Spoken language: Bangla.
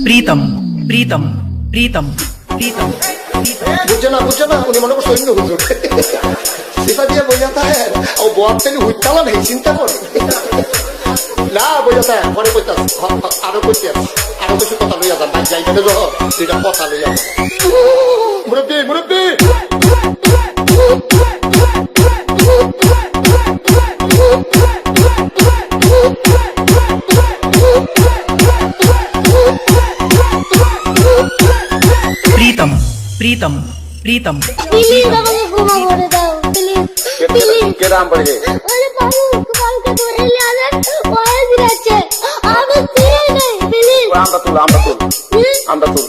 प्रीतम प्रीतम प्रीतम प्रीतम বুঝছে না উনি মনে করছে অন্য হুজুর সেটা দিয়ে বোঝাতে হয় ও বোয়ারতেলি হুইতালা নেই চিন্তা করে না বোঝাতে হয় পরে কইতাস আরো কইতাস আরো কিছু কথা লইয়া যান ভাই যাইতে যখন দুইটা কথা লইয়া মুরব্বী प्रीतम प्रीतम प्रीतम प्लीज बाबा को घुमा कर दाओ प्लीज কে দাম পড়ে अरे बाबू काल के धरे ले आले ओए दिराचे आगे तीर नहीं प्लीज আমরা তুল